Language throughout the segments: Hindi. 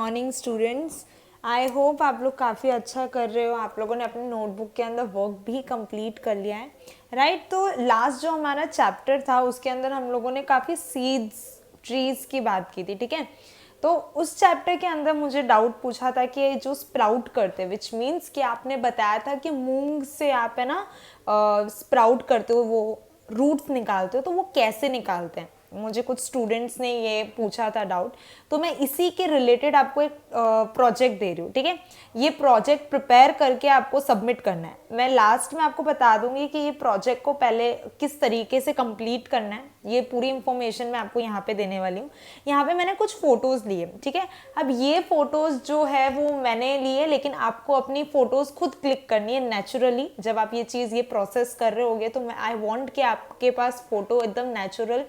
Morning students. आई होप आप लोग काफ़ी अच्छा कर रहे हो। आप लोगों ने अपने नोटबुक के अंदर वर्क भी कंप्लीट कर लिया है, राइट। तो लास्ट जो हमारा चैप्टर था उसके अंदर हम लोगों ने काफ़ी सीड्स ट्रीज की बात की थी, ठीक है। तो उस चैप्टर के अंदर मुझे डाउट पूछा था कि जो स्प्राउट करते, विच मीन्स कि आपने बताया था कि मूंग से आप है ना स्प्राउट करते हो, वो रूट्स निकालते हो, तो वो कैसे निकालते हैं। मुझे कुछ स्टूडेंट्स ने ये पूछा था डाउट, तो मैं इसी के रिलेटेड आपको एक प्रोजेक्ट दे रही हूँ, ठीक है। ये प्रोजेक्ट प्रिपेयर करके आपको सबमिट करना है। मैं लास्ट में आपको बता दूंगी कि ये प्रोजेक्ट को पहले किस तरीके से कंप्लीट करना है, ये पूरी इंफॉर्मेशन मैं आपको यहाँ पे देने वाली हूँ। यहाँ पे मैंने कुछ फोटोज लिए, ठीक है। अब ये फोटोज जो है वो मैंने लिए, लेकिन आपको अपनी फोटोज खुद क्लिक करनी है नेचुरली। जब आप ये चीज़ ये प्रोसेस कर रहे होगे तो आई वॉन्ट कि आपके पास फोटो एकदम नेचुरल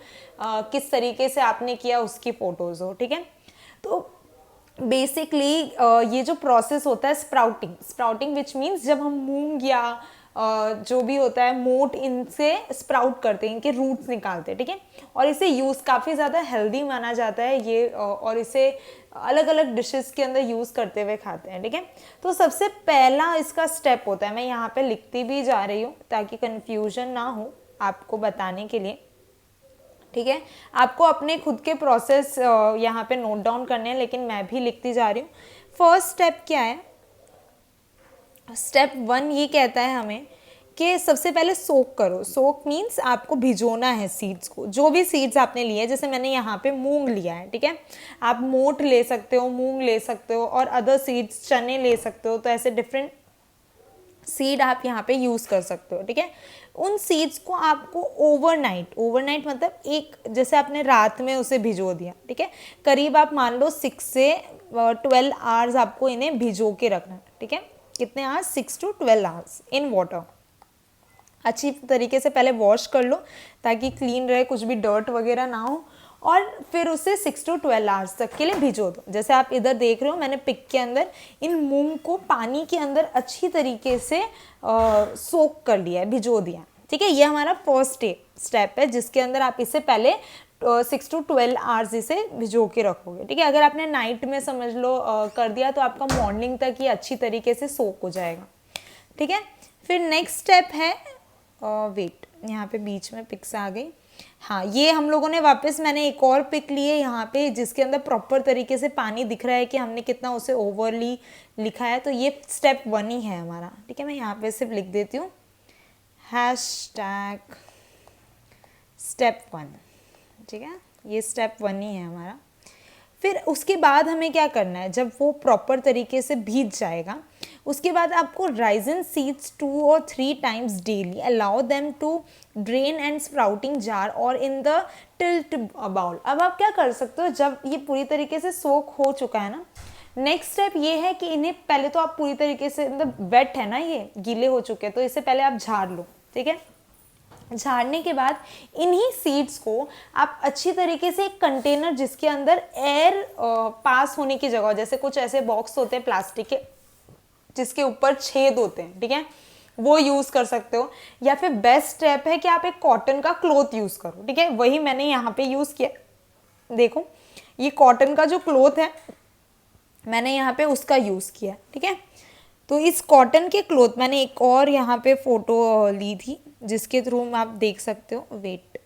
किस तरीके से आपने किया उसकी फोटोज हो, ठीक है। तो बेसिकली ये जो प्रोसेस होता है स्प्राउटिंग विच मीन्स जब हम मूंग या जो भी होता है मोट, इनसे स्प्राउट करते हैं, इनके रूट्स निकालते हैं, ठीक है। और इसे यूज़ काफ़ी ज़्यादा हेल्दी माना जाता है ये, और इसे अलग अलग डिशेस के अंदर यूज़ करते हुए खाते हैं, ठीक है। तो सबसे पहला इसका स्टेप होता है, मैं यहाँ पे लिखती भी जा रही हूँ ताकि कन्फ्यूजन ना हो आपको बताने के लिए, ठीक है। आपको अपने खुद के प्रोसेस यहाँ पे नोट डाउन करने हैं, लेकिन मैं भी लिखती जा रही हूँ। फर्स्ट स्टेप क्या है, स्टेप 1 ये कहता है हमें कि सबसे पहले सोक करो। सोक मीन्स आपको भिजोना है सीड्स को, जो भी सीड्स आपने लिए। जैसे मैंने यहाँ पे मूंग लिया है, ठीक है। आप मोट ले सकते हो, मूंग ले सकते हो, और अदर सीड्स चने ले सकते हो। तो ऐसे डिफरेंट सीड आप यहाँ पे यूज़ कर सकते हो, ठीक है। उन सीड्स को आपको ओवरनाइट मतलब एक, जैसे आपने रात में उसे भिजो दिया, ठीक है। करीब आप मान लो 6 से 12 आवर्स आपको इन्हें भिजो के रखना है, ठीक है। कितने hours? 6 to 12 hours in water. अच्छी तरीके से पहले वॉश कर लो ताकि क्लीन रहे, कुछ भी डर्ट वगैरह ना हो, और फिर उसे 6 to 12 आवर्स तक के लिए भिजो दो। जैसे आप इधर देख रहे हो, मैंने पिक के अंदर इन मूंग को पानी के अंदर अच्छी तरीके से सोक कर लिया है, भिजो दिया, ठीक है। ये हमारा फर्स्ट स्टेप है जिसके अंदर आप इसे पहले 6 to 12 आवर्स इसे भिजो के रखोगे, ठीक है। अगर आपने नाइट में समझ लो कर दिया तो आपका मॉर्निंग तक ये अच्छी तरीके से सोक हो जाएगा, ठीक है। फिर नेक्स्ट स्टेप है, वेट, यहाँ पे बीच में पिक्स आ गई। हाँ, ये हम लोगों ने वापस, मैंने एक और पिक ली है यहाँ पे जिसके अंदर प्रॉपर तरीके से पानी दिख रहा है कि हमने कितना उसे ओवरली लिखा है। तो ये स्टेप 1 ही है हमारा, ठीक है। मैं यहाँ पे सिर्फ लिख देती हूँ हैशटैग स्टेप 1, ठीक है। ये स्टेप 1 ही है हमारा। फिर उसके बाद हमें क्या करना है, जब वो प्रॉपर तरीके से भीग जाएगा उसके बाद आपको राइजिन seeds 2 or 3 times daily, allow them to drain and sprouting jar और इन द टिल्ट बाउल। अब आप क्या कर सकते हो, जब ये पूरी तरीके से सोक हो चुका है ना, नेक्स्ट स्टेप ये है कि इन्हें पहले तो आप पूरी तरीके से, मतलब वेट है ना, ये गीले हो चुके हैं, तो इसे पहले आप झाड़ लो, ठीक है। झाड़ने के बाद इन्हीं सीड्स को आप अच्छी तरीके से एक कंटेनर जिसके अंदर एयर पास होने की जगह, जैसे कुछ ऐसे बॉक्स होते हैं प्लास्टिक के जिसके ऊपर छेद होते हैं, ठीक है, वो यूज कर सकते हो। या फिर बेस्ट स्टेप है कि आप एक कॉटन का क्लॉथ यूज करो, ठीक है। वही मैंने यहाँ पे यूज किया, देखो ये कॉटन का जो क्लॉथ है मैंने यहाँ पे उसका यूज किया, ठीक है। तो इस कॉटन के क्लॉथ, मैंने एक और यहाँ पे फोटो ली थी जिसके थ्रू आप देख सकते हो, वेट,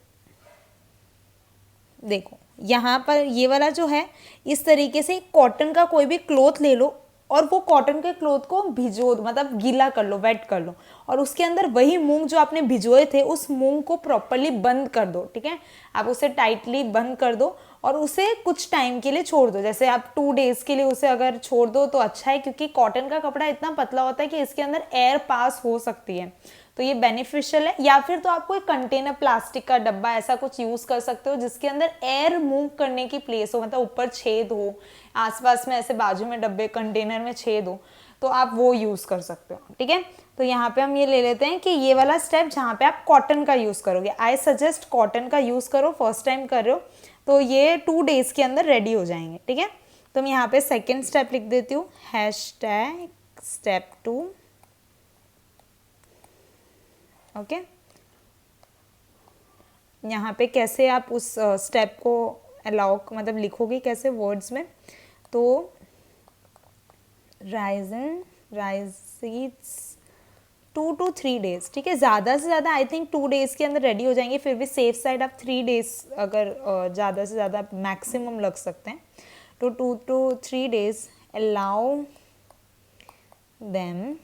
देखो यहाँ पर ये वाला जो है, इस तरीके से कॉटन का कोई भी क्लॉथ ले लो और वो कॉटन के क्लॉथ को भिजो दो, मतलब गीला कर लो, वेट कर लो, और उसके अंदर वही मूंग जो आपने भिजोए थे उस मूंग को प्रॉपरली बंद कर दो, ठीक है। आप उसे टाइटली बंद कर दो और उसे कुछ टाइम के लिए छोड़ दो। जैसे आप 2 डेज के लिए उसे अगर छोड़ दो तो अच्छा है, क्योंकि कॉटन का कपड़ा इतना पतला होता है कि इसके अंदर एयर पास हो सकती है, तो ये बेनिफिशियल है। या फिर तो आप कोई कंटेनर, प्लास्टिक का डब्बा ऐसा कुछ यूज कर सकते हो जिसके अंदर एयर मूव करने की प्लेस हो, मतलब ऊपर छेद हो, आसपास में ऐसे बाजू में डब्बे कंटेनर में छेद हो, तो आप वो यूज कर सकते हो, ठीक है। तो यहाँ पे हम ये ले लेते हैं कि ये वाला स्टेप जहाँ पे आप कॉटन का यूज करोगे, आई सजेस्ट कॉटन का यूज करो, फर्स्ट टाइम कर रहे हो तो ये 2 डेज के अंदर रेडी हो जाएंगे, ठीक है। तो मैं यहाँ पे सेकेंड स्टेप लिख देती हूँ, हैशटैग स्टेप 2, ओके। यहाँ पे कैसे आप उस स्टेप को अलाउ, मतलब लिखोगे कैसे वर्ड्स में, तो राइस सीड्स 2 to 3 days, ठीक है, ज़्यादा से ज़्यादा आई थिंक 2 days के अंदर रेडी हो जाएंगे, फिर भी सेफ साइड आप 3 days अगर ज़्यादा से ज़्यादा मैक्सिमम लग सकते हैं, तो 2 to 3 days allow them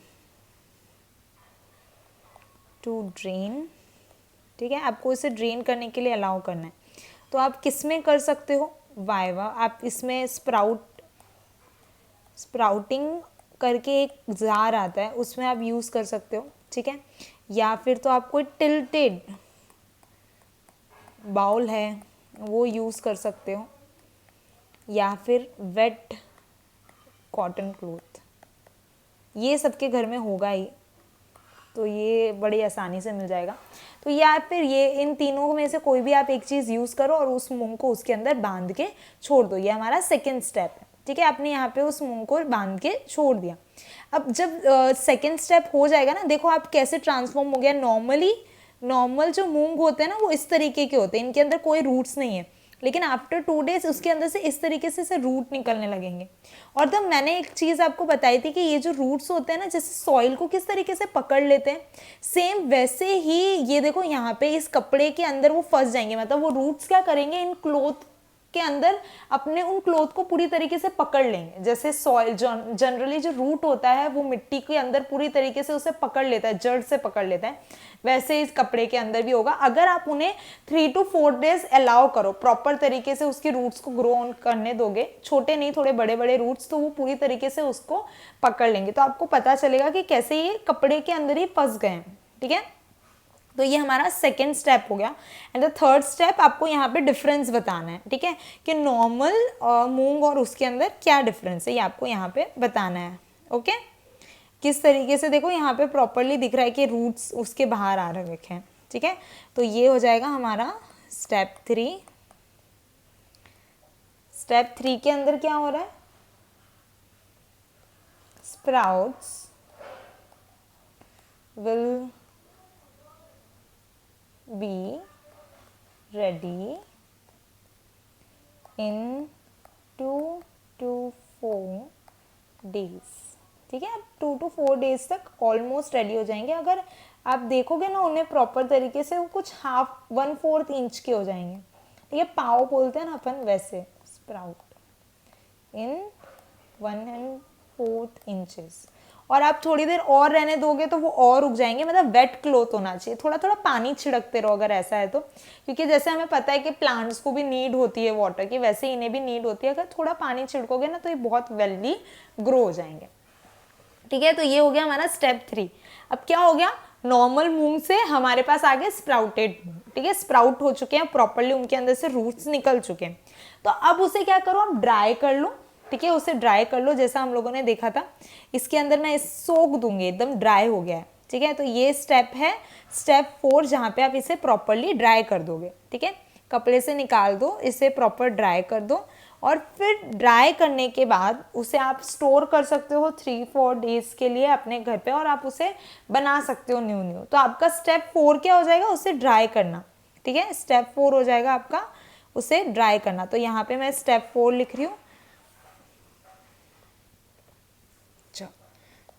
to drain, ठीक है, आपको इसे ड्रेन करने के लिए अलाउ करना है। तो आप किस में कर सकते हो, वाइवा, आप इसमें स्प्राउटिंग करके एक जार आता है, उसमें आप यूज़ कर सकते हो, ठीक है, या फिर तो आप कोई टिल्टेड बाउल है वो यूज़ कर सकते हो, या फिर वेट कॉटन क्लॉथ, ये सबके घर में होगा ही, तो ये बड़ी आसानी से मिल जाएगा। तो या फिर ये इन तीनों में से कोई भी आप एक चीज़ यूज़ करो और उस मूंग को उसके अंदर बांध के छोड़ दो, ये हमारा सेकेंड स्टेप है, ठीक है, आपने यहाँ पे उस मूंग को बांध के छोड़ दिया। अब जब सेकेंड स्टेप हो जाएगा ना, देखो आप कैसे ट्रांसफॉर्म हो गया। नॉर्मल जो मूंग होते हैं ना वो इस तरीके के होते हैं, इनके अंदर कोई रूट्स नहीं है, लेकिन आफ्टर 2 days उसके अंदर से इस तरीके से रूट निकलने लगेंगे। और तब मैंने एक चीज़ आपको बताई थी कि ये जो रूट्स होते हैं ना, जैसे सॉइल को किस तरीके से पकड़ लेते हैं, सेम वैसे ही ये देखो यहाँ पे इस कपड़े के अंदर वो फंस जाएंगे, मतलब वो रूट्स क्या करेंगे, इन क्लोथ के अंदर अपने उन क्लोथ को पूरी तरीके से पकड़ लेंगे। जैसे सॉइल जनरली जो रूट होता है वो मिट्टी के अंदर पूरी तरीके से उसे पकड़ लेता है, जड़ से पकड़ लेता है, वैसे इस कपड़े के अंदर भी होगा। अगर आप उन्हें 3 to 4 days अलाउ करो, प्रॉपर तरीके से उसकी रूट्स को ग्रो ऑन करने दोगे, छोटे नहीं थोड़े बड़े बड़े रूट्स, तो वो पूरी तरीके से उसको पकड़ लेंगे, तो आपको पता चलेगा कि कैसे ये कपड़े के अंदर ही फंस गए हैं, ठीक है। तो ये हमारा सेकेंड स्टेप हो गया। एंड द थर्ड स्टेप आपको यहाँ पे डिफरेंस बताना है, ठीक है, कि नॉर्मल मूंग और उसके अंदर क्या डिफरेंस है, ये आपको यहाँ पे बताना है। ओके, किस तरीके से, देखो यहाँ पे प्रॉपरली दिख रहा है कि रूट्स उसके बाहर आ रहे हैं, ठीक है। तो ये हो जाएगा हमारा स्टेप 3। स्टेप 3 के अंदर क्या हो रहा है, sprouts will be ready in 2 to 4 days, ठीक है। अब 2 to 4 days तक ऑलमोस्ट रेडी हो जाएंगे। अगर आप देखोगे ना उन्हें प्रॉपर तरीके से, वो कुछ 1/4 इंच के हो जाएंगे, ठीक है, पाव बोलते हैं ना अपन, वैसे स्प्राउट इन 1/4 इंचेस। और आप थोड़ी देर और रहने दोगे तो वो और उग जाएंगे, मतलब वेट क्लॉथ होना चाहिए, थोड़ा थोड़ा पानी छिड़कते रहो अगर ऐसा है तो, क्योंकि जैसे हमें पता है कि प्लांट्स को भी नीड होती है वाटर की, वैसे इन्हें भी नीड होती है। अगर थोड़ा पानी छिड़कोगे ना तो ये बहुत वेल्दी ग्रो हो जाएंगे, ठीक है। तो ये हो गया हमारा स्टेप 3। अब क्या हो गया, नॉर्मल मूंग से हमारे पास आ गए स्प्राउटेड मूंग, ठीक है, स्प्राउट हो चुके हैं प्रॉपरली, उनके अंदर से रूट्स निकल चुके हैं। तो अब उसे क्या करो, आप ड्राई कर लो, ठीक है, उसे ड्राई कर लो, जैसा हम लोगों ने देखा था। इसके अंदर मैं सोख दूंगी, एकदम ड्राई हो गया है, ठीक है। तो ये स्टेप है स्टेप 4, जहाँ पे आप इसे प्रॉपरली ड्राई कर दोगे, ठीक है, कपड़े से निकाल दो, इसे प्रॉपर ड्राई कर दो, और फिर ड्राई करने के बाद उसे आप स्टोर कर सकते हो 3-4 डेज के लिए अपने घर पे, और आप उसे बना सकते हो न्यू। तो आपका स्टेप 4 क्या हो जाएगा, उसे ड्राई करना, ठीक है, स्टेप 4 हो जाएगा आपका उसे ड्राई करना। तो यहाँ पे मैं स्टेप 4 लिख रही हूँ।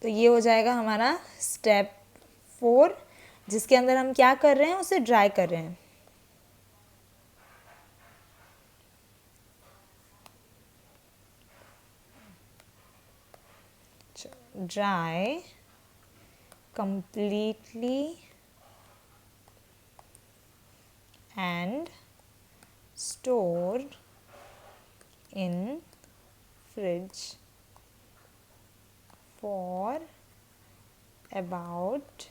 तो ये हो जाएगा हमारा स्टेप 4, जिसके अंदर हम क्या कर रहे हैं, उसे ड्राई कर रहे हैं। Dry completely and store in fridge for about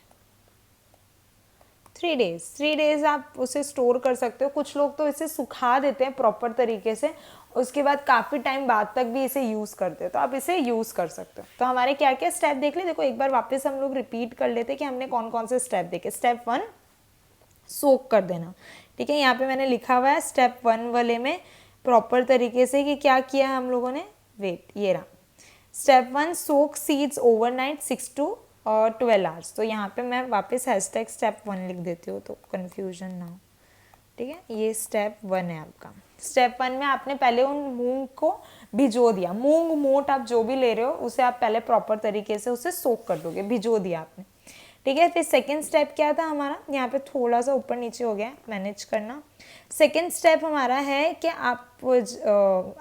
3 days। 3 days आप उसे स्टोर कर सकते हो। कुछ लोग तो इसे सुखा देते हैं प्रॉपर तरीके से, उसके बाद काफ़ी टाइम बाद तक भी इसे यूज़ करते हो, तो आप इसे यूज़ कर सकते हो। तो हमारे क्या क्या स्टेप देख ले, देखो एक बार वापस हम लोग रिपीट कर लेते कि हमने कौन कौन से स्टेप देखे। स्टेप 1 सोक कर देना, ठीक है, यहाँ पे मैंने लिखा हुआ है स्टेप 1 वाले में प्रॉपर तरीके से कि क्या किया है हम लोगों ने, वेट ये रहा। Step 1 soak seeds overnight 6 to 12 hours. तो यहाँ पे मैं वापस हैशटैग स्टेप 1 लिख देती हूँ तो कन्फ्यूजन ना हो। ठीक है, ये स्टेप 1 है आपका। स्टेप 1 में आपने पहले उन मूंग को भिजो दिया, मूंग मोट आप जो भी ले रहे हो उसे आप पहले प्रॉपर तरीके से उसे सोक कर दोगे, भिजो दिया आपने। ठीक है, फिर सेकेंड स्टेप क्या था हमारा, यहाँ पे थोड़ा सा ऊपर नीचे हो गया, मैनेज करना। सेकेंड स्टेप हमारा है कि आप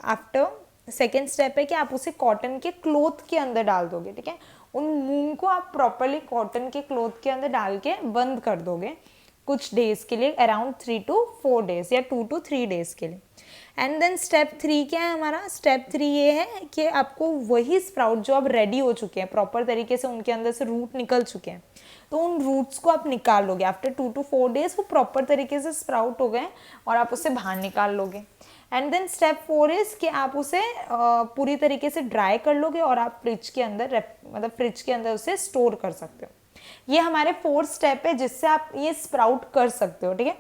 आफ्टर सेकेंड स्टेप है कि आप उसे कॉटन के क्लोथ के अंदर डाल दोगे। ठीक है, उन मूंग को आप प्रॉपरली कॉटन के क्लोथ के अंदर डाल के बंद कर दोगे कुछ डेज के लिए, अराउंड 3 to 4 days या 2 to 3 days के लिए। एंड देन स्टेप 3 क्या है हमारा, स्टेप 3 ये है कि आपको वही स्प्राउट जो अब रेडी हो चुके हैं, प्रॉपर तरीके से उनके अंदर से रूट निकल चुके हैं, तो उन रूट्स को आप निकाल लोगे। आफ्टर 2 to 4 days वो प्रॉपर तरीके से स्प्राउट हो गए और आप उसे बाहर निकाल लोगे। एंड देन स्टेप 4 इज कि आप उसे पूरी तरीके से ड्राई कर लोगे और आप फ्रिज के अंदर मतलब फ्रिज के अंदर उसे स्टोर कर सकते हो। ये हमारे 4 स्टेप है जिससे आप ये स्प्राउट कर सकते हो। ठीक है,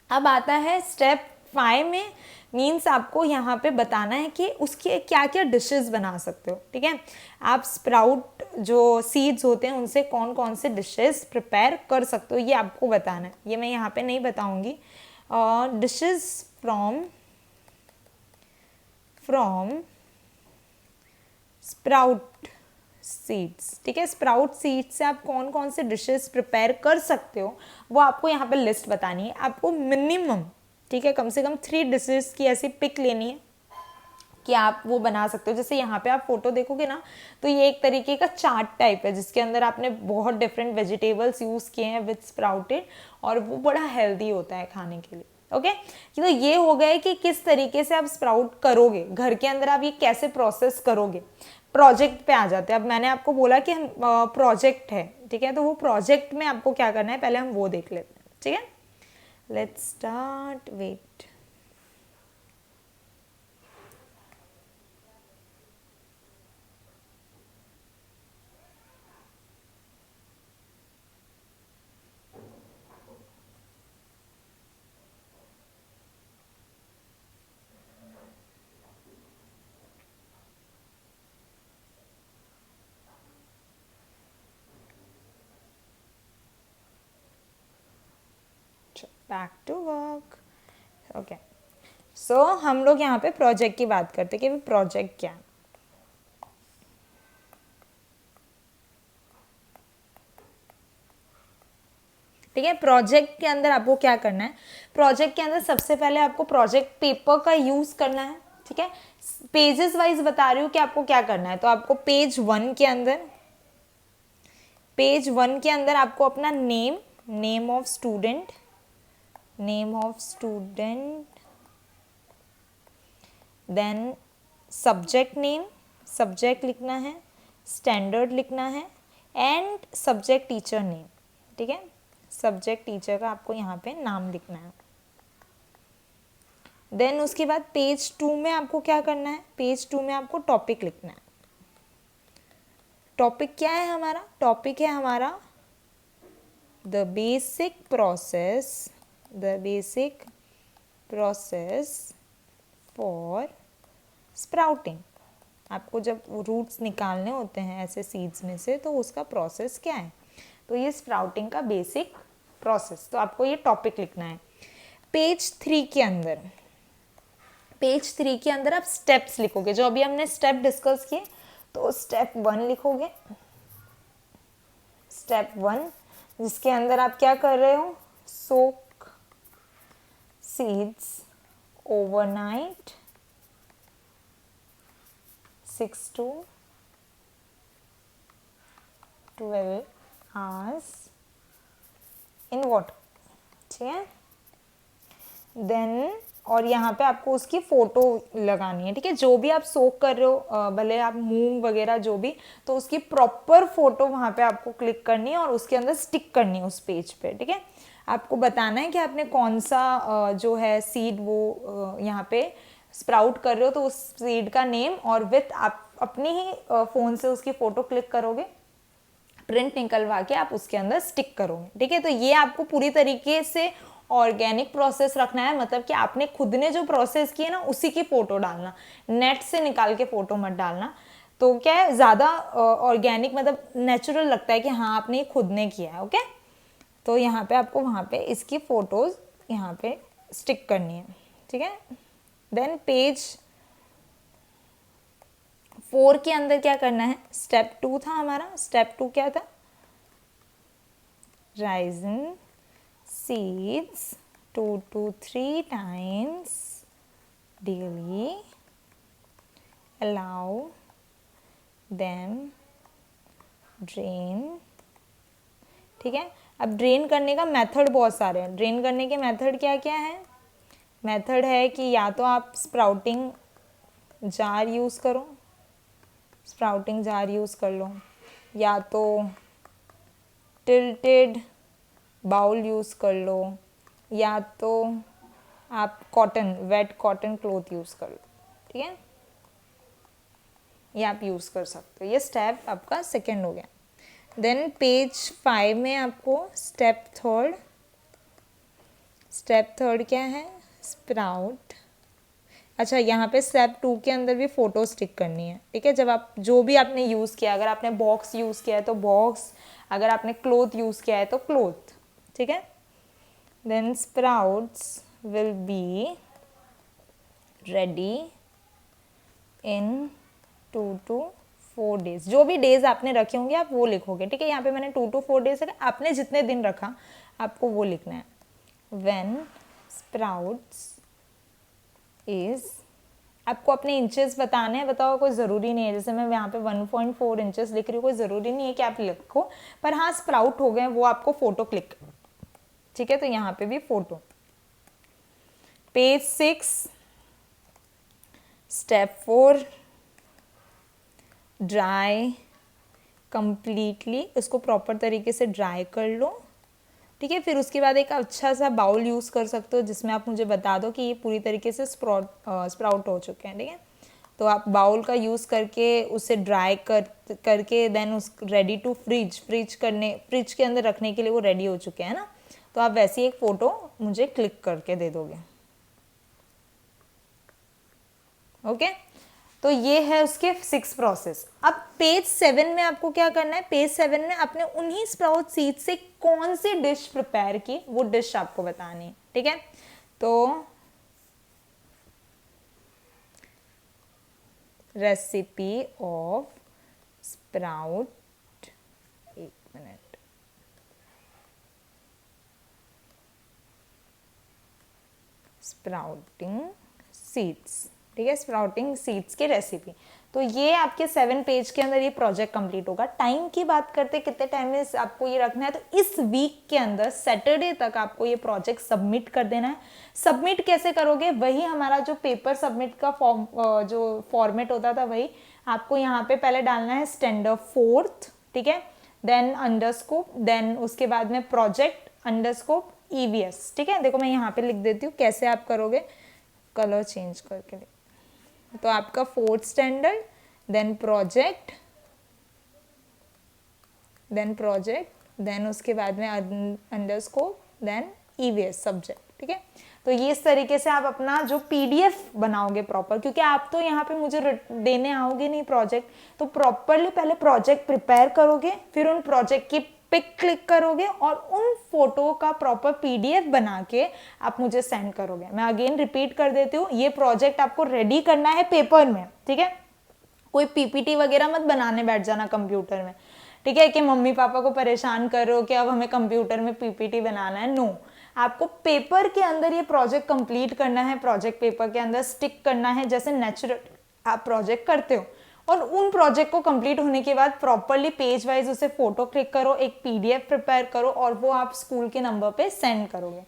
अब आता है स्टेप 5 में, मीन्स आपको यहाँ पे बताना है कि उसके क्या क्या डिशेस बना सकते हो। ठीक है, आप स्प्राउट जो सीड्स होते हैं उनसे कौन कौन से डिशेस प्रिपेयर कर सकते हो ये आपको बताना है। ये मैं यहाँ पे नहीं बताऊँगी। Dishes from sprout seeds. ठीक है, स्प्राउट सीड्स से आप कौन कौन से डिशेस प्रिपेयर कर सकते हो वो आपको यहाँ पे लिस्ट बतानी है। आपको मिनिमम, ठीक है, कम से कम 3 डिशेस की ऐसी पिक लेनी है कि आप वो बना सकते हो। जैसे यहाँ पे आप फोटो देखोगे ना, तो ये एक तरीके का चार्ट टाइप है जिसके अंदर आपने बहुत डिफरेंट वेजिटेबल्स यूज़ किए हैं विद स्प्राउटेड, और वो बड़ा हेल्दी होता है खाने के लिए। ओके, तो ये हो गया कि किस तरीके से आप स्प्राउट करोगे घर के अंदर, आप ये कैसे प्रोसेस करोगे। प्रोजेक्ट पे आ जाते हैं। अब मैंने आपको बोला कि हम प्रोजेक्ट है, ठीक है, तो वो प्रोजेक्ट में आपको क्या करना है पहले हम वो देख लेते हैं। ठीक है, let's start, wait. Back to work. Okay, so हम लोग यहाँ पे प्रोजेक्ट की बात करते हैं कि प्रोजेक्ट क्या है। ठीक है, प्रोजेक्ट के अंदर आपको क्या करना है, प्रोजेक्ट के अंदर सबसे पहले आपको प्रोजेक्ट पेपर का यूज करना है। ठीक है, पेजेस वाइज बता रही हूँ कि आपको क्या करना है। तो आपको पेज 1 के अंदर आपको अपना name of student, then subject name, subject लिखना है, स्टैंडर्ड लिखना है, एंड सब्जेक्ट टीचर नेम। ठीक है, सब्जेक्ट टीचर का आपको यहाँ पे नाम लिखना है। देन उसके बाद पेज 2 में आपको क्या करना है, पेज 2 में आपको टॉपिक लिखना है। टॉपिक क्या है हमारा, टॉपिक है हमारा the basic process for sprouting. आपको जब रूट्स निकालने होते हैं ऐसे सीड्स में से, तो उसका प्रोसेस क्या है, तो ये स्प्राउटिंग का बेसिक प्रोसेस, तो आपको ये टॉपिक लिखना है। पेज 3 के अंदर आप स्टेप्स लिखोगे, जो अभी हमने स्टेप डिस्कस किए। तो स्टेप 1 लिखोगे, स्टेप 1 जिसके अंदर आप क्या कर रहे हो, soak seeds overnight 6 to 12 hours in water. ठीक है, देन और यहाँ पे आपको उसकी फ़ोटो लगानी है। ठीक है, जो भी आप सोक कर रहे हो, भले आप मूंग वगैरह जो भी, तो उसकी प्रॉपर फ़ोटो वहाँ पे आपको क्लिक करनी है और उसके अंदर स्टिक करनी है उस पेज पे। ठीक है, आपको बताना है कि आपने कौन सा जो है सीड वो यहाँ पे स्प्राउट कर रहे हो, तो उस सीड का नेम और विथ आप अपनी ही फ़ोन से उसकी फ़ोटो क्लिक करोगे, प्रिंट निकलवा के आप उसके अंदर स्टिक करोगे। ठीक है, तो ये आपको पूरी तरीके से ऑर्गेनिक प्रोसेस रखना है, मतलब कि आपने खुद ने जो प्रोसेस किया ना उसी की फ़ोटो डालना, नेट से निकाल के फ़ोटो मत डालना। तो क्या है, ज़्यादा ऑर्गेनिक मतलब नेचुरल लगता है कि हाँ आपने खुद ने किया है। ओके, तो यहाँ पे आपको वहाँ पे इसकी फ़ोटोज़ यहाँ पे स्टिक करनी है, ठीक है। देन पेज 4 के अंदर क्या करना है, स्टेप 2 था हमारा, स्टेप 2 क्या था, राइजिन seeds 2 to 3 times daily, allow them drain, ठीक है। अब ड्रेन करने का मेथड बहुत सारे हैं। ड्रेन करने के मेथड क्या क्या है, मेथड है कि या तो आप स्प्राउटिंग जार यूज़ करो, स्प्राउटिंग जार यूज़ कर लो, या तो टिल्टेड बाउल यूज़ कर लो, या तो आप cotton, wet cotton cloth use कर लो, ठीक है, ये आप यूज़ कर सकते हो। ये स्टेप आपका सेकेंड हो गया। देन पेज 5 में आपको स्टेप थर्ड क्या है, स्प्राउट। अच्छा, यहाँ पे स्टेप 2 के अंदर भी फ़ोटो स्टिक करनी है, ठीक है। जब आप जो भी आपने यूज़ किया, अगर आपने बॉक्स यूज़ किया है तो बॉक्स, अगर आपने क्लोथ यूज़ किया है तो क्लोथ, ठीक है। Then sprouts will be ready in 2 to 4 days। जो भी डेज आपने रखे होंगे आप वो लिखोगे, ठीक है। यहाँ पे मैंने 2 to 4 days रखा, आपने जितने दिन रखा आपको वो लिखना है। व्हेन स्प्राउट्स इज, आपको अपने इंचेस बताने हैं, बताओ, कोई ज़रूरी नहीं है, जैसे मैं यहाँ पे 1.4 इंचेस लिख रही हूँ, कोई ज़रूरी नहीं है कि आप लिखो, पर हाँ स्प्राउट हो गए वो आपको फ़ोटो क्लिक, ठीक है। तो यहाँ पे भी photo. Page 6 step 4, dry completely, इसको प्रॉपर तरीके से ड्राई कर लो, ठीक है। फिर उसके बाद एक अच्छा सा बाउल यूज़ कर सकते हो जिसमें आप मुझे बता दो कि ये पूरी तरीके से स्प्राउट हो चुके हैं, ठीक है। तो आप बाउल का यूज़ करके उसे ड्राई करके देन उस रेडी टू फ्रिज के अंदर रखने के लिए वो रेडी हो चुके हैं ना। तो आप वैसी एक फ़ोटो मुझे क्लिक करके दे दोगे, ओके। तो ये है उसके 6 प्रोसेस। अब पेज 7 में आपको क्या करना है, पेज 7 में आपने उन्हीं स्प्राउट सीड से कौन सी डिश प्रिपेयर की वो डिश आपको बतानी है, ठीक है। तो रेसिपी ऑफ स्प्राउट, एक मिनट, स्प्राउटिंग सीड्स, ठीक है, स्प्राउटिंग सीड्स की रेसिपी। तो ये आपके 7 पेज के अंदर ये प्रोजेक्ट कंप्लीट होगा। टाइम की बात करते कितने टाइम में आपको ये रखना है, तो इस वीक के अंदर सैटरडे तक आपको ये प्रोजेक्ट सबमिट कर देना है। सबमिट कैसे करोगे, वही हमारा जो पेपर सबमिट का फॉर्म जो फॉर्मेट होता था वही आपको यहाँ पे पहले डालना है, स्टैंडर्ड 4th, ठीक है, देन अंडरस्कोप, देन उसके बाद में प्रोजेक्ट अंडरस्कोप EVS, ठीक है। देखो मैं यहाँ पे लिख देती हूँ कैसे आप करोगे, कलर चेंज करके। तो आपका 4th standard, then project, then उसके बाद में अंडरस्कोप, देन EVS सब्जेक्ट, ठीक है। तो ये इस तरीके से आप अपना जो PDF बनाओगे प्रॉपर, क्योंकि आप तो यहाँ पे मुझे देने आओगे नहीं प्रोजेक्ट, तो प्रॉपरली पहले प्रोजेक्ट प्रिपेयर करोगे, फिर उन प्रोजेक्ट की पिक क्लिक करोगे और उन फोटो का प्रॉपर PDF बना के आप मुझे सेंड करोगे। मैं अगेन रिपीट कर देती हूँ, ये प्रोजेक्ट आपको रेडी करना है पेपर में, ठीक है। कोई PPT वगैरह मत बनाने बैठ जाना कंप्यूटर में, ठीक है, कि मम्मी पापा को परेशान कर रहे हो कि अब हमें कंप्यूटर में PPT बनाना है। नो, आपको पेपर के अंदर ये प्रोजेक्ट कंप्लीट करना है, प्रोजेक्ट पेपर के अंदर स्टिक करना है जैसे नेचुरल आप प्रोजेक्ट करते हो। और उन प्रोजेक्ट को कंप्लीट होने के बाद प्रॉपरली पेज वाइज उसे फोटो क्लिक करो, एक PDF प्रिपेयर करो और वो आप स्कूल के नंबर पे सेंड करोगे,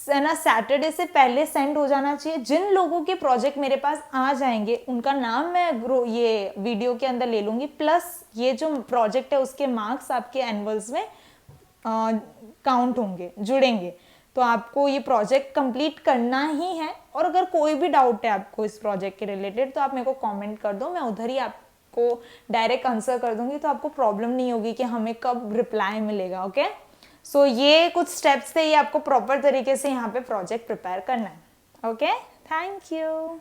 है ना। सैटरडे से पहले सेंड हो जाना चाहिए। जिन लोगों के प्रोजेक्ट मेरे पास आ जाएंगे उनका नाम मैं ये वीडियो के अंदर ले लूँगी, प्लस ये जो प्रोजेक्ट है उसके मार्क्स आपके एनुअल्स में काउंट होंगे, जुड़ेंगे। तो आपको ये प्रोजेक्ट कंप्लीट करना ही है। और अगर कोई भी डाउट है आपको इस प्रोजेक्ट के रिलेटेड तो आप मेरे को कमेंट कर दो, मैं उधर ही आपको डायरेक्ट आंसर कर दूंगी, तो आपको प्रॉब्लम नहीं होगी कि हमें कब रिप्लाई मिलेगा, ओके। सो ये कुछ स्टेप्स थे, ये आपको प्रॉपर तरीके से यहाँ पे प्रोजेक्ट प्रिपेयर करना है, ओके। Thank you.